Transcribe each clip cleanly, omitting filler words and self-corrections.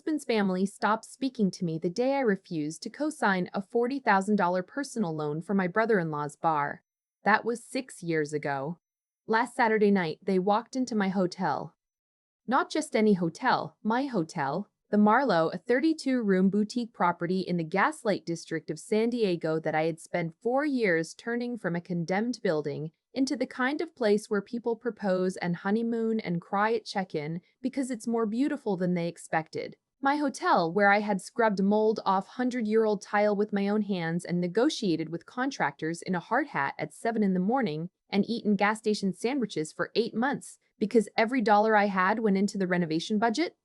husband's family stopped speaking to me the day I refused to co-sign a $40,000 personal loan for my brother-in-law's bar. That was 6 years ago. Last Saturday night, they walked into my hotel. Not just any hotel, my hotel, the Marlowe, a 32-room boutique property in the Gaslight district of San Diego that I had spent 4 years turning from a condemned building into the kind of place where people propose and honeymoon and cry at check-in because it's more beautiful than they expected. My hotel, where I had scrubbed mold off 100-year-old tile with my own hands and negotiated with contractors in a hard hat at 7 in the morning and eaten gas station sandwiches for 8 months because every dollar I had went into the renovation budget.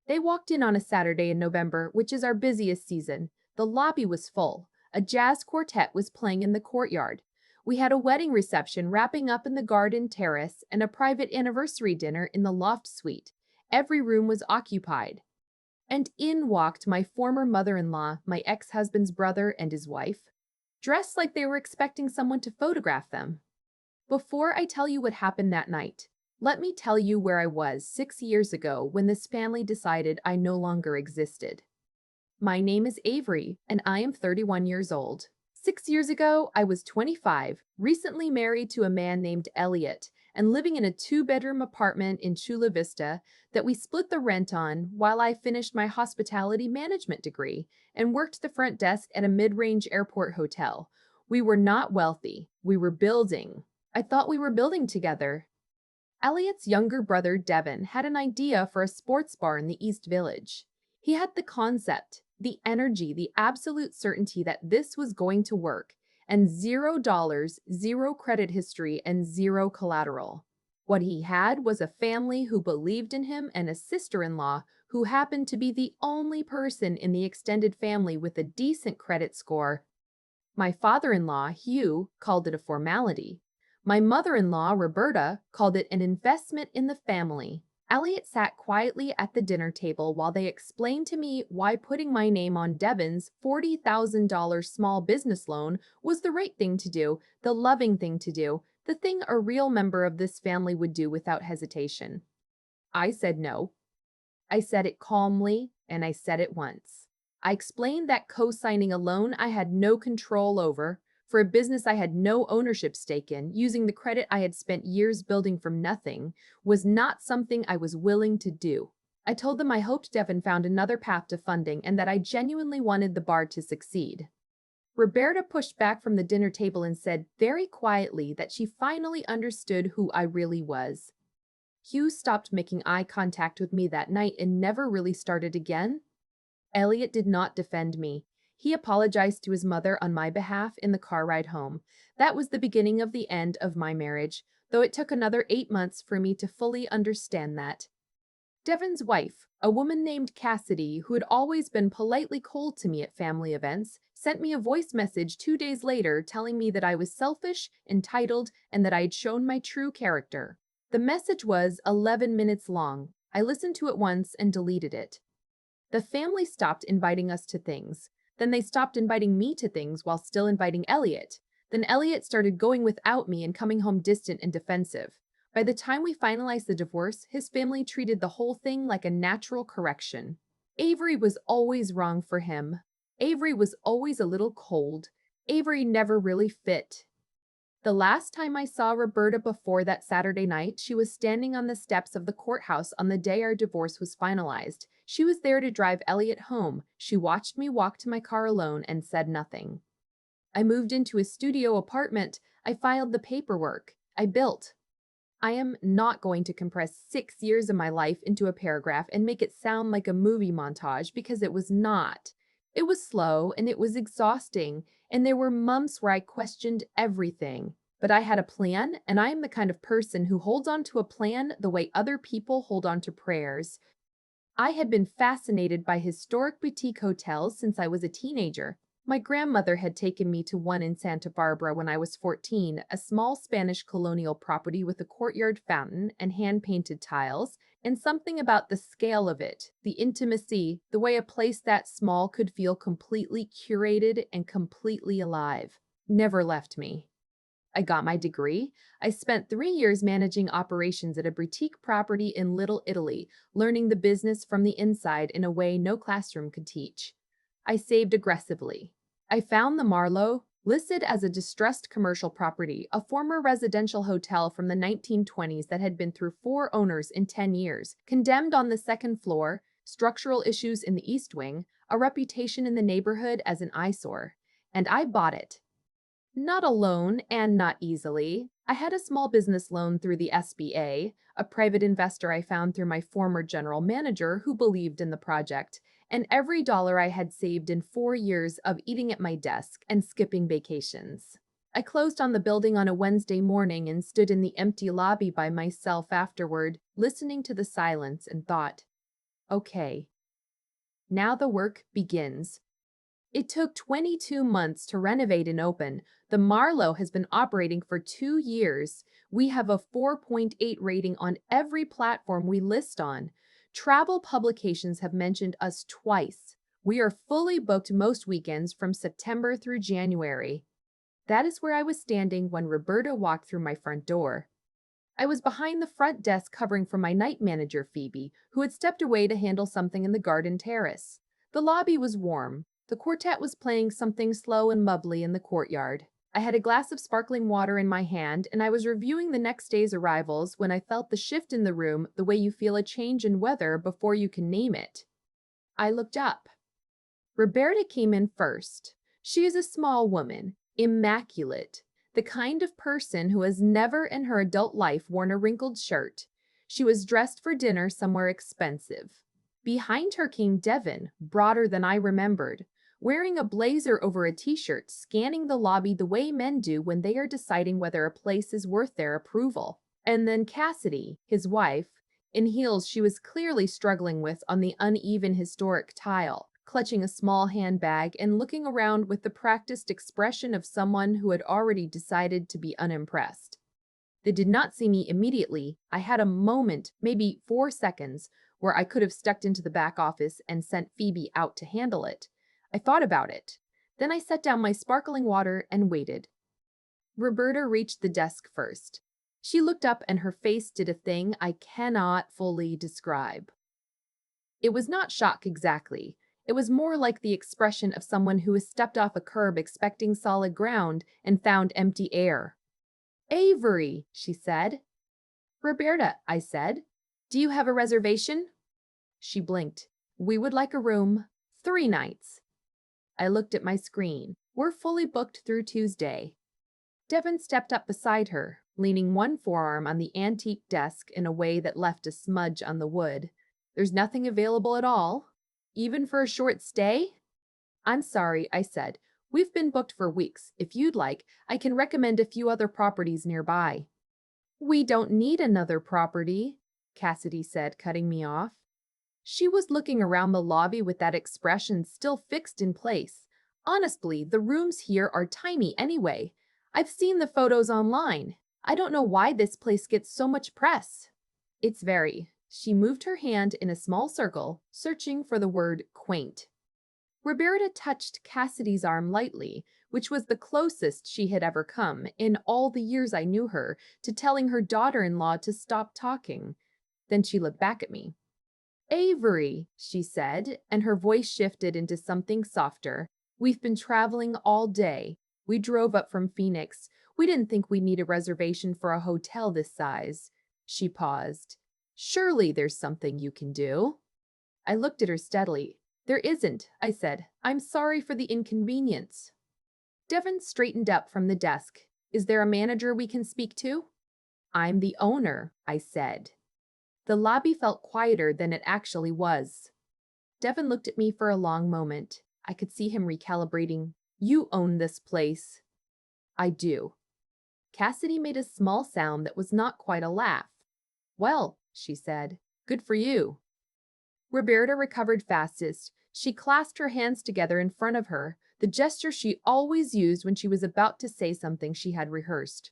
They walked in on a Saturday in November, which is our busiest season. The lobby was full. A jazz quartet was playing in the courtyard. We had a wedding reception wrapping up in the garden terrace and a private anniversary dinner in the loft suite. Every room was occupied. And in walked my former mother-in-law, my ex-husband's brother, and his wife, dressed like they were expecting someone to photograph them. Before I tell you what happened that night, let me tell you where I was 6 years ago when this family decided I no longer existed. My name is Avery, and I am 31 years old. 6 years ago, I was 25, recently married to a man named Elliot, and living in a 2-bedroom apartment in Chula Vista that we split the rent on while I finished my hospitality management degree and worked the front desk at a mid-range airport hotel. We were not wealthy. We were building. I thought we were building together. Elliot's younger brother, Devin, had an idea for a sports bar in the East Village. He had the concept, the energy, the absolute certainty that this was going to work, and $0, zero credit history, and zero collateral. What he had was a family who believed in him and a sister-in-law who happened to be the only person in the extended family with a decent credit score. My father-in-law, Hugh, called it a formality. My mother-in-law, Roberta, called it an investment in the family. Elliot sat quietly at the dinner table while they explained to me why putting my name on Devin's $40,000 small business loan was the right thing to do, the loving thing to do, the thing a real member of this family would do without hesitation. I said no. I said it calmly, and I said it once. I explained that co-signing a loan I had no control over, for a business I had no ownership stake in, using the credit I had spent years building from nothing, was not something I was willing to do. I told them I hoped Devin found another path to funding and that I genuinely wanted the bar to succeed. Roberta pushed back from the dinner table and said very quietly that she finally understood who I really was. Hugh stopped making eye contact with me that night and never really started again. Elliot did not defend me. He apologized to his mother on my behalf in the car ride home. That was the beginning of the end of my marriage, though it took another 8 months for me to fully understand that. Devin's wife, a woman named Cassidy, who had always been politely cold to me at family events, sent me a voice message 2 days later telling me that I was selfish, entitled, and that I had shown my true character. The message was 11 minutes long. I listened to it once and deleted it. The family stopped inviting us to things. Then they stopped inviting me to things while still inviting Elliot. Then Elliot started going without me and coming home distant and defensive. By the time we finalized the divorce, his family treated the whole thing like a natural correction. Avery was always wrong for him. Avery was always a little cold. Avery never really fit. The last time I saw Roberta before that Saturday night, she was standing on the steps of the courthouse on the day our divorce was finalized. She was there to drive Elliot home. She watched me walk to my car alone and said nothing. I moved into a studio apartment. I filed the paperwork. I built. I am not going to compress 6 years of my life into a paragraph and make it sound like a movie montage because it was not. It was slow and it was exhausting, and there were months where I questioned everything. But I had a plan, and I am the kind of person who holds on to a plan the way other people hold on to prayers. I had been fascinated by historic boutique hotels since I was a teenager. My grandmother had taken me to one in Santa Barbara when I was 14, a small Spanish colonial property with a courtyard fountain and hand-painted tiles, and something about the scale of it, the intimacy, the way a place that small could feel completely curated and completely alive, never left me. I got my degree. I spent 3 years managing operations at a boutique property in Little Italy, learning the business from the inside in a way no classroom could teach. I saved aggressively. I found the Marlowe, listed as a distressed commercial property, a former residential hotel from the 1920s that had been through 4 owners in 10 years, condemned on the second floor, structural issues in the east wing, a reputation in the neighborhood as an eyesore. And I bought it. Not alone and not easily. I had a small business loan through the SBA, a private investor I found through my former general manager who believed in the project, and every dollar I had saved in 4 years of eating at my desk and skipping vacations. I closed on the building on a Wednesday morning and stood in the empty lobby by myself afterward, listening to the silence and thought, okay, now the work begins. It took 22 months to renovate and open. The Marlowe has been operating for 2 years. We have a 4.8 rating on every platform we list on. Travel publications have mentioned us twice. We are fully booked most weekends from September through January. That is where I was standing when Roberta walked through my front door. I was behind the front desk covering for my night manager, Phoebe, who had stepped away to handle something in the garden terrace. The lobby was warm. The quartet was playing something slow and bubbly in the courtyard. I had a glass of sparkling water in my hand, and I was reviewing the next day's arrivals when I felt the shift in the room the way you feel a change in weather before you can name it. I looked up. Roberta came in first. She is a small woman, immaculate, the kind of person who has never in her adult life worn a wrinkled shirt. She was dressed for dinner somewhere expensive. Behind her came Devon, broader than I remembered, wearing a blazer over a t-shirt, scanning the lobby the way men do when they are deciding whether a place is worth their approval. And then Cassidy, his wife, in heels she was clearly struggling with on the uneven historic tile, clutching a small handbag and looking around with the practiced expression of someone who had already decided to be unimpressed. They did not see me immediately. I had a moment, maybe 4 seconds, where I could have stepped into the back office and sent Phoebe out to handle it. I thought about it. Then I set down my sparkling water and waited. Roberta reached the desk first. She looked up and her face did a thing I cannot fully describe. It was not shock exactly. It was more like the expression of someone who has stepped off a curb expecting solid ground and found empty air. "Avery," she said. "Roberta," I said. "Do you have a reservation?" She blinked. "We would like a room. 3 nights." I looked at my screen. We're fully booked through Tuesday. Devon stepped up beside her, leaning one forearm on the antique desk in a way that left a smudge on the wood. "There's nothing available at all? Even for a short stay?" "I'm sorry," I said. "We've been booked for weeks. If you'd like, I can recommend a few other properties nearby." "We don't need another property," Cassidy said, cutting me off. She was looking around the lobby with that expression still fixed in place. "Honestly, the rooms here are tiny anyway. I've seen the photos online. I don't know why this place gets so much press." "It's very." She moved her hand in a small circle, searching for the word quaint. Roberta touched Cassidy's arm lightly, which was the closest she had ever come, in all the years I knew her, to telling her daughter-in-law to stop talking. Then she looked back at me. "Avery," she said, and her voice shifted into something softer. "We've been traveling all day. We drove up from Phoenix. We didn't think we'd need a reservation for a hotel this size." She paused. "Surely there's something you can do." I looked at her steadily. "There isn't," I said. "I'm sorry for the inconvenience." Devon straightened up from the desk. "Is there a manager we can speak to?" "I'm the owner," I said. The lobby felt quieter than it actually was. Devon looked at me for a long moment. I could see him recalibrating. "You own this place." "I do." Cassidy made a small sound that was not quite a laugh. "Well," she said, "good for you." Roberta recovered fastest. She clasped her hands together in front of her, the gesture she always used when she was about to say something she had rehearsed.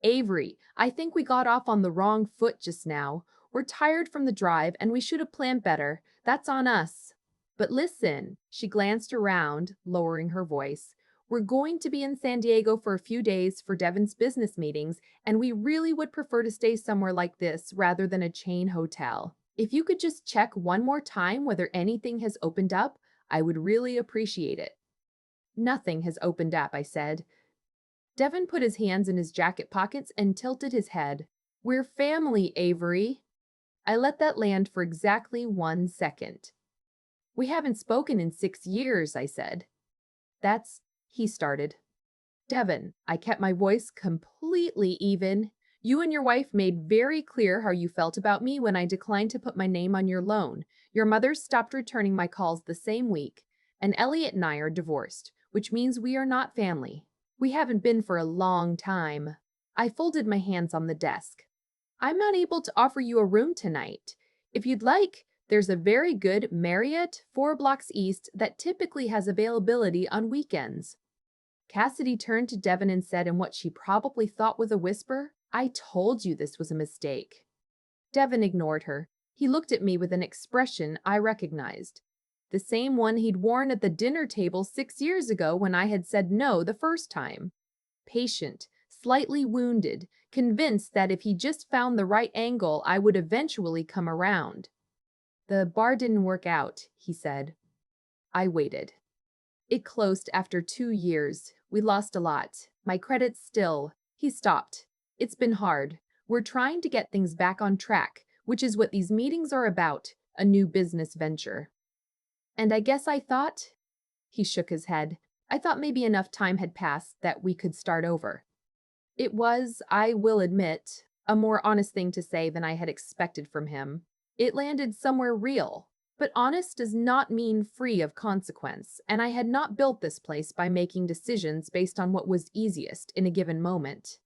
"Avery, I think we got off on the wrong foot just now. We're tired from the drive and we should have planned better. That's on us. But listen," she glanced around, lowering her voice. We're going to be in San Diego for a few days for Devon's business meetings, and we really would prefer to stay somewhere like this rather than a chain hotel. If you could just check one more time whether anything has opened up, I would really appreciate it. Nothing has opened up, I said. Devon put his hands in his jacket pockets and tilted his head. We're family, Avery. I let that land for exactly 1 second. We haven't spoken in 6 years, I said. He started. Devon, I kept my voice completely even. You and your wife made very clear how you felt about me when I declined to put my name on your loan. Your mother stopped returning my calls the same week, and Elliot and I are divorced, which means we are not family. We haven't been for a long time. I folded my hands on the desk. I'm not able to offer you a room tonight. If you'd like, there's a very good Marriott 4 blocks east that typically has availability on weekends. Cassidy turned to Devon and said in what she probably thought was a whisper, I told you this was a mistake. Devon ignored her. He looked at me with an expression I recognized. The same one he'd worn at the dinner table 6 years ago when I had said no the first time. Patient, slightly wounded, convinced that if he just found the right angle, I would eventually come around. The bar didn't work out, he said. I waited. It closed after 2 years. We lost a lot. My credit's still. He stopped. It's been hard. We're trying to get things back on track, which is what these meetings are about, a new business venture. And I guess I thought, he shook his head, I thought maybe enough time had passed that we could start over. It was, I will admit, a more honest thing to say than I had expected from him. It landed somewhere real. But honest does not mean free of consequence, and I had not built this place by making decisions based on what was easiest in a given moment.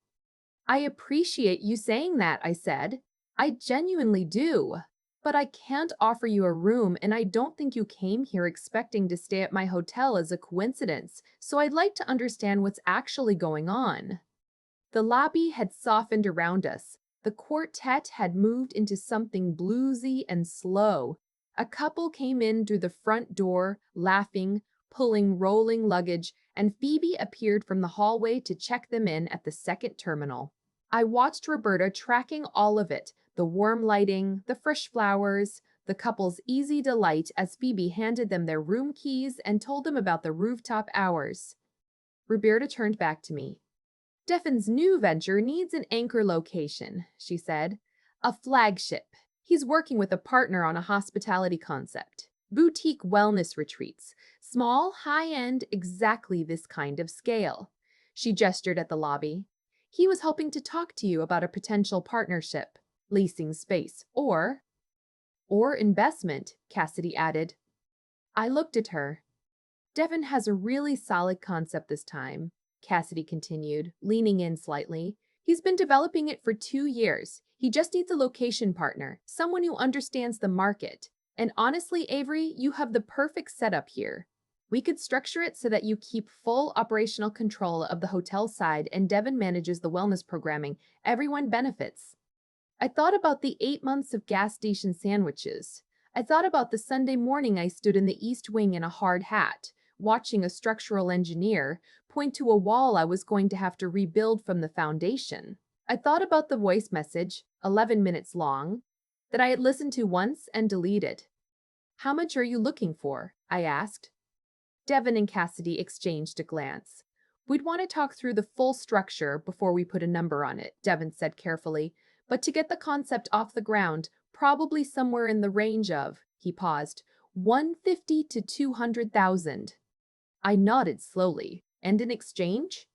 I appreciate you saying that, I said. I genuinely do. But I can't offer you a room, and I don't think you came here expecting to stay at my hotel as a coincidence, so I'd like to understand what's actually going on. The lobby had softened around us. The quartet had moved into something bluesy and slow. A couple came in through the front door, laughing, pulling rolling luggage, and Phoebe appeared from the hallway to check them in at the second terminal. I watched Roberta tracking all of it, the warm lighting, the fresh flowers, the couple's easy delight as Phoebe handed them their room keys and told them about the rooftop hours. Roberta turned back to me. Devon's new venture needs an anchor location, she said. A flagship. He's working with a partner on a hospitality concept. Boutique wellness retreats. Small, high-end, exactly this kind of scale. She gestured at the lobby. He was hoping to talk to you about a potential partnership, leasing space, or investment, Cassidy added. I looked at her. Devon has a really solid concept this time, Cassidy continued, leaning in slightly. He's been developing it for 2 years. He just needs a location partner, someone who understands the market. And honestly, Avery, you have the perfect setup here. We could structure it so that you keep full operational control of the hotel side and Devon manages the wellness programming. Everyone benefits. I thought about the 8 months of gas station sandwiches. I thought about the Sunday morning I stood in the East Wing in a hard hat, watching a structural engineer point to a wall I was going to have to rebuild from the foundation. I thought about the voice message, 11 minutes long, that I had listened to once and deleted. How much are you looking for? I asked. Devon and Cassidy exchanged a glance. We'd want to talk through the full structure before we put a number on it, Devon said carefully, but to get the concept off the ground, probably somewhere in the range of, he paused, 150 to 200,000. I nodded slowly. And in exchange?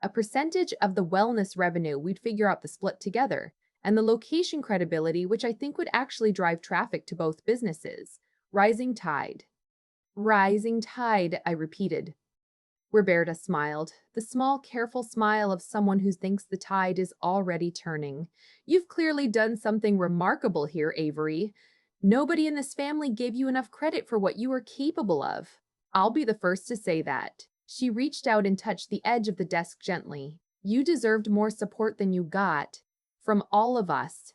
A percentage of the wellness revenue, we'd figure out the split together, and the location credibility, which I think would actually drive traffic to both businesses. Rising tide. Rising tide, I repeated. Roberta smiled, the small, careful smile of someone who thinks the tide is already turning. You've clearly done something remarkable here, Avery. Nobody in this family gave you enough credit for what you are capable of. I'll be the first to say that. She reached out and touched the edge of the desk gently. You deserved more support than you got. From all of us.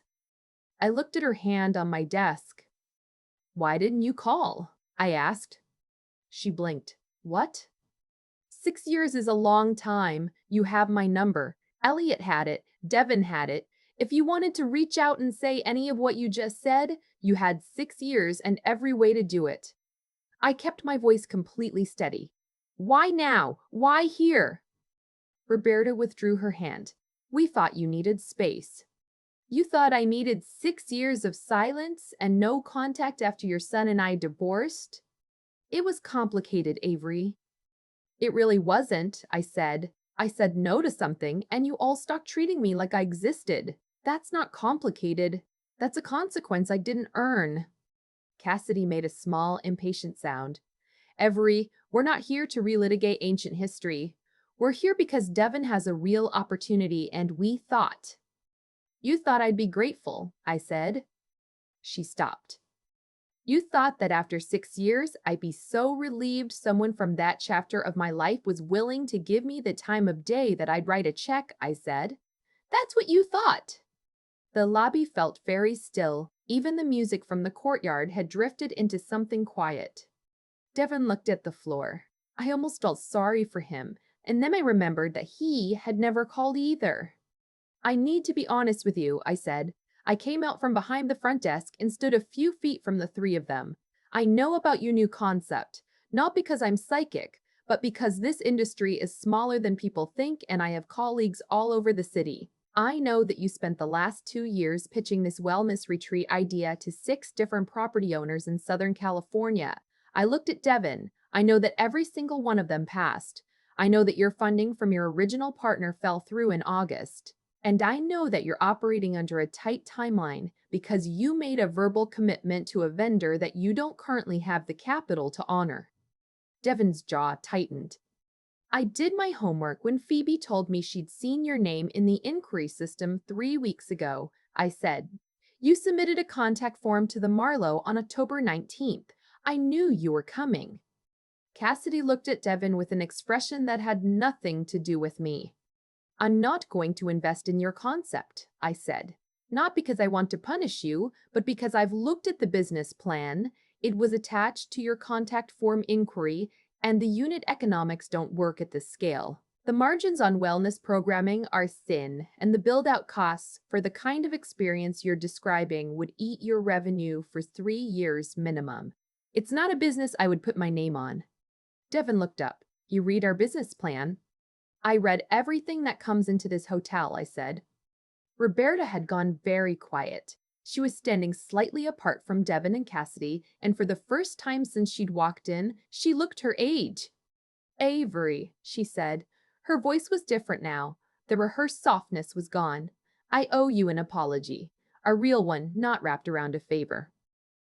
I looked at her hand on my desk. Why didn't you call? I asked. She blinked. What? 6 years is a long time. You have my number. Elliot had it. Devin had it. If you wanted to reach out and say any of what you just said, you had 6 years and every way to do it. I kept my voice completely steady. Why now? Why here? Roberta withdrew her hand. We thought you needed space. You thought I needed 6 years of silence and no contact after your son and I divorced? It was complicated, Avery. It really wasn't, I said. I said no to something, and you all stopped treating me like I existed. That's not complicated. That's a consequence I didn't earn. Cassidy made a small, impatient sound. Avery, we're not here to relitigate ancient history. We're here because Devon has a real opportunity, and we thought. You thought I'd be grateful, I said. She stopped. You thought that after 6 years, I'd be so relieved someone from that chapter of my life was willing to give me the time of day that I'd write a check, I said. That's what you thought. The lobby felt very still. Even the music from the courtyard had drifted into something quiet. Devon looked at the floor. I almost felt sorry for him, and then I remembered that he had never called either. I need to be honest with you, I said. I came out from behind the front desk and stood a few feet from the three of them. I know about your new concept, not because I'm psychic, but because this industry is smaller than people think and I have colleagues all over the city. I know that you spent the last 2 years pitching this wellness retreat idea to 6 different property owners in Southern California. I looked at Devon. I know that every single one of them passed. I know that your funding from your original partner fell through in August. And I know that you're operating under a tight timeline because you made a verbal commitment to a vendor that you don't currently have the capital to honor. Devon's jaw tightened. I did my homework when Phoebe told me she'd seen your name in the inquiry system 3 weeks ago, I said. You submitted a contact form to the Marlowe on October 19th. I knew you were coming. Cassidy looked at Devon with an expression that had nothing to do with me. I'm not going to invest in your concept, I said. Not because I want to punish you, but because I've looked at the business plan. It was attached to your contact form inquiry, and the unit economics don't work at this scale. The margins on wellness programming are thin, and the build-out costs for the kind of experience you're describing would eat your revenue for 3 years minimum. It's not a business I would put my name on. Devon looked up. You read our business plan? I read everything that comes into this hotel, I said. Roberta had gone very quiet. She was standing slightly apart from Devon and Cassidy, and for the first time since she'd walked in, she looked her age. Avery, she said. Her voice was different now. The rehearsed softness was gone. I owe you an apology. A real one, not wrapped around a favor.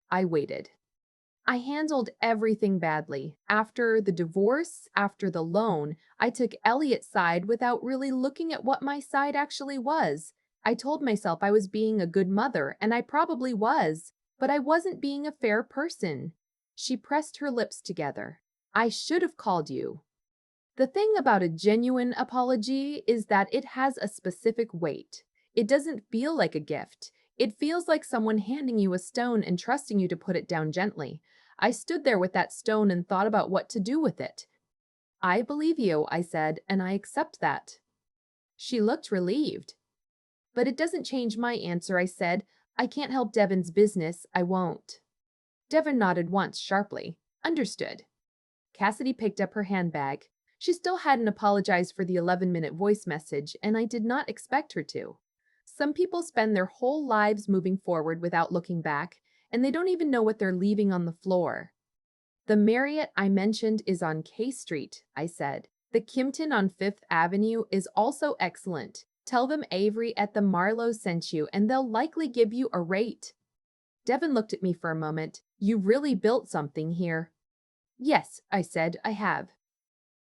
I waited. I handled everything badly. After the divorce, after the loan, I took Elliot's side without really looking at what my side actually was. I told myself I was being a good mother, and I probably was, but I wasn't being a fair person. She pressed her lips together. I should have called you. The thing about a genuine apology is that it has a specific weight. It doesn't feel like a gift. It feels like someone handing you a stone and trusting you to put it down gently. I stood there with that stone and thought about what to do with it. I believe you, I said, and I accept that. She looked relieved. But it doesn't change my answer, I said. I can't help Devon's business. I won't. Devon nodded once sharply. Understood. Cassidy picked up her handbag. She still hadn't apologized for the 11-minute voice message, and I did not expect her to. Some people spend their whole lives moving forward without looking back, and they don't even know what they're leaving on the floor. The Marriott I mentioned is on K Street, I said. The Kimpton on 5th Avenue is also excellent. Tell them Avery at the Marlowe sent you, and they'll likely give you a rate. Devon looked at me for a moment. You really built something here. Yes, I said, I have.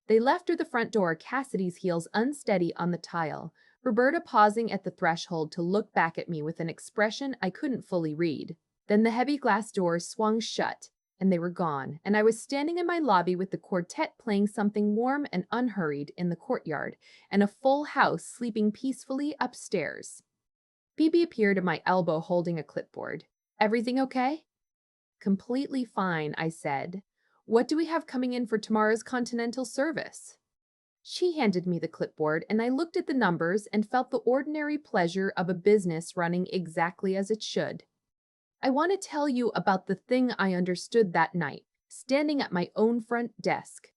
They left through the front door, Cassidy's heels unsteady on the tile, Roberta pausing at the threshold to look back at me with an expression I couldn't fully read. Then the heavy glass doors swung shut, and they were gone, and I was standing in my lobby with the quartet playing something warm and unhurried in the courtyard, and a full house sleeping peacefully upstairs. Phoebe appeared at my elbow holding a clipboard. Everything okay? Completely fine, I said. What do we have coming in for tomorrow's continental service? She handed me the clipboard, and I looked at the numbers and felt the ordinary pleasure of a business running exactly as it should. I want to tell you about the thing I understood that night, standing at my own front desk.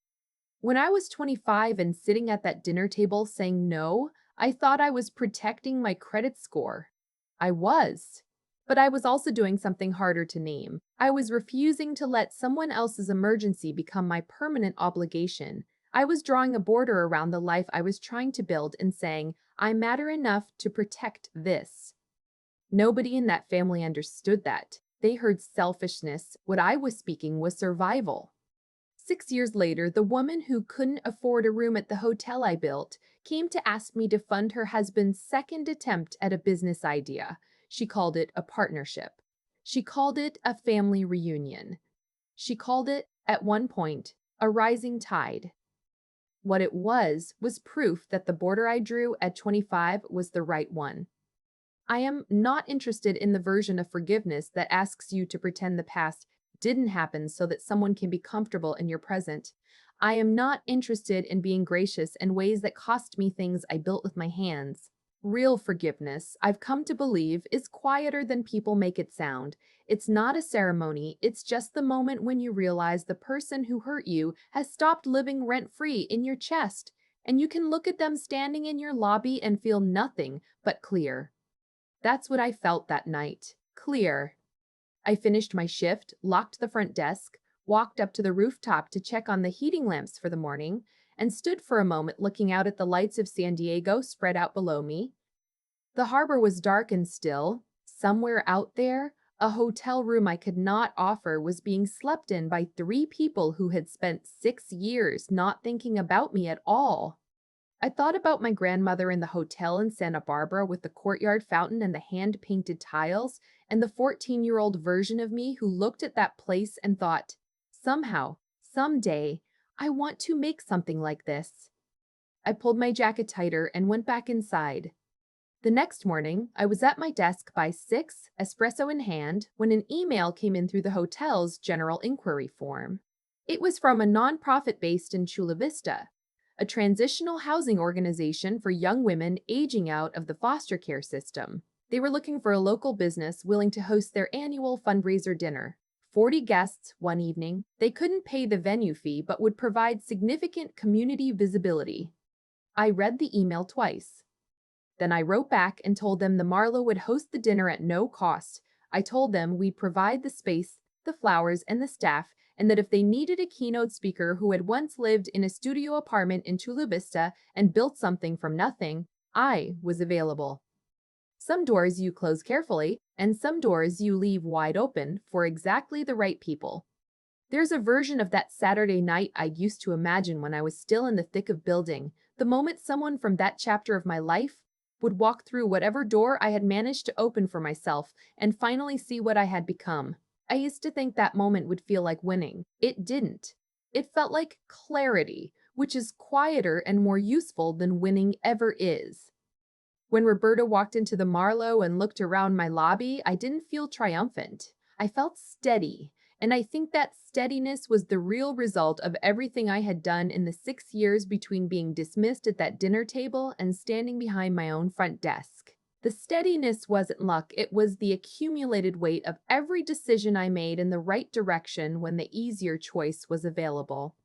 When I was 25 and sitting at that dinner table saying no, I thought I was protecting my credit score. I was. But I was also doing something harder to name. I was refusing to let someone else's emergency become my permanent obligation. I was drawing a border around the life I was trying to build and saying, I matter enough to protect this. Nobody in that family understood that. They heard selfishness. What I was speaking was survival. 6 years later, the woman who couldn't afford a room at the hotel I built came to ask me to fund her husband's second attempt at a business idea. She called it a partnership. She called it a family reunion. She called it, at one point, a rising tide. What it was proof that the border I drew at 25 was the right one. I am not interested in the version of forgiveness that asks you to pretend the past didn't happen so that someone can be comfortable in your present. I am not interested in being gracious in ways that cost me things I built with my hands. Real forgiveness, I've come to believe, is quieter than people make it sound. It's not a ceremony, it's just the moment when you realize the person who hurt you has stopped living rent-free in your chest, and you can look at them standing in your lobby and feel nothing but clear. That's what I felt that night. Clear. I finished my shift, locked the front desk, walked up to the rooftop to check on the heating lamps for the morning, and stood for a moment looking out at the lights of San Diego spread out below me. The harbor was dark and still. Somewhere out there, a hotel room I could not offer was being slept in by 3 people who had spent 6 years not thinking about me at all. I thought about my grandmother in the hotel in Santa Barbara with the courtyard fountain and the hand-painted tiles, and the 14-year-old version of me who looked at that place and thought, somehow, someday, I want to make something like this. I pulled my jacket tighter and went back inside. The next morning, I was at my desk by 6, espresso in hand, when an email came in through the hotel's general inquiry form. It was from a nonprofit based in Chula Vista, a transitional housing organization for young women aging out of the foster care system. They were looking for a local business willing to host their annual fundraiser dinner. 40 guests one evening. They couldn't pay the venue fee but would provide significant community visibility. I read the email twice. Then I wrote back and told them the Marlowe would host the dinner at no cost. I told them we'd provide the space, the flowers, and the staff, and that if they needed a keynote speaker who had once lived in a studio apartment in Chula Vista and built something from nothing, I was available. Some doors you close carefully, and some doors you leave wide open for exactly the right people. There's a version of that Saturday night I used to imagine when I was still in the thick of building, the moment someone from that chapter of my life would walk through whatever door I had managed to open for myself and finally see what I had become. I used to think that moment would feel like winning. It didn't. It felt like clarity, which is quieter and more useful than winning ever is. When Roberta walked into the Marlowe and looked around my lobby, I didn't feel triumphant. I felt steady, and I think that steadiness was the real result of everything I had done in the 6 years between being dismissed at that dinner table and standing behind my own front desk. The steadiness wasn't luck, it was the accumulated weight of every decision I made in the right direction when the easier choice was available.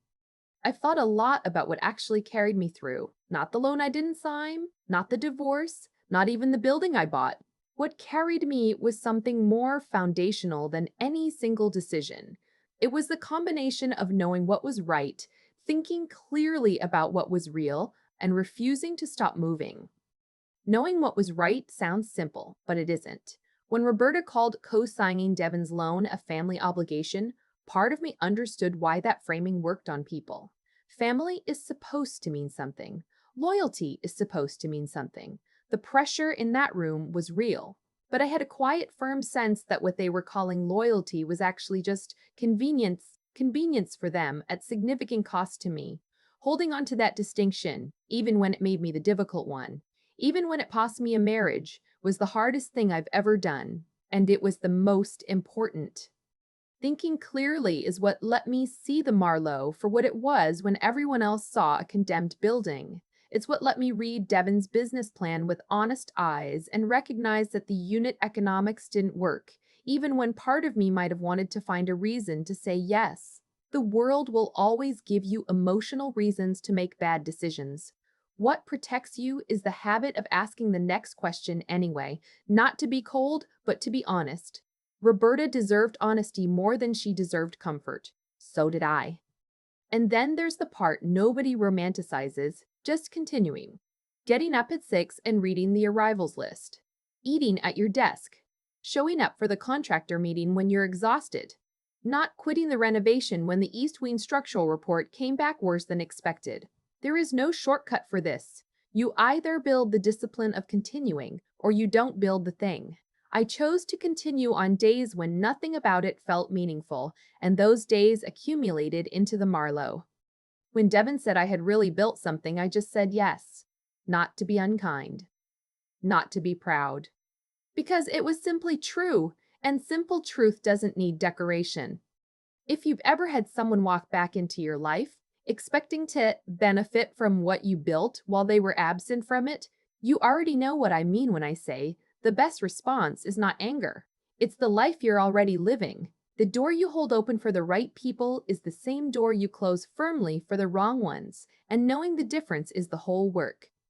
I've thought a lot about what actually carried me through. Not the loan I didn't sign, not the divorce, not even the building I bought. What carried me was something more foundational than any single decision. It was the combination of knowing what was right, thinking clearly about what was real, and refusing to stop moving. Knowing what was right sounds simple, but it isn't. When Roberta called co-signing Devin's loan a family obligation, part of me understood why that framing worked on people. Family is supposed to mean something. Loyalty is supposed to mean something. The pressure in that room was real, but I had a quiet, firm sense that what they were calling loyalty was actually just convenience for them at significant cost to me. Holding on to that distinction, even when it made me the difficult one, even when it cost me a marriage, was the hardest thing I've ever done, and it was the most important. Thinking clearly is what let me see the Marlowe for what it was when everyone else saw a condemned building. It's what let me read Devon's business plan with honest eyes and recognize that the unit economics didn't work, even when part of me might have wanted to find a reason to say yes. The world will always give you emotional reasons to make bad decisions. What protects you is the habit of asking the next question anyway, not to be cold, but to be honest. Roberta deserved honesty more than she deserved comfort. So did I. And then there's the part nobody romanticizes, just continuing. Getting up at 6 and reading the arrivals list. Eating at your desk. Showing up for the contractor meeting when you're exhausted. Not quitting the renovation when the East Wing structural report came back worse than expected. There is no shortcut for this. You either build the discipline of continuing or you don't build the thing. I chose to continue on days when nothing about it felt meaningful, and those days accumulated into the Marlowe. When Devon said I had really built something, I just said yes. Not to be unkind. Not to be proud. Because it was simply true, and simple truth doesn't need decoration. If you've ever had someone walk back into your life, expecting to benefit from what you built while they were absent from it, you already know what I mean when I say the best response is not anger. It's the life you're already living. The door you hold open for the right people is the same door you close firmly for the wrong ones, and knowing the difference is the whole work.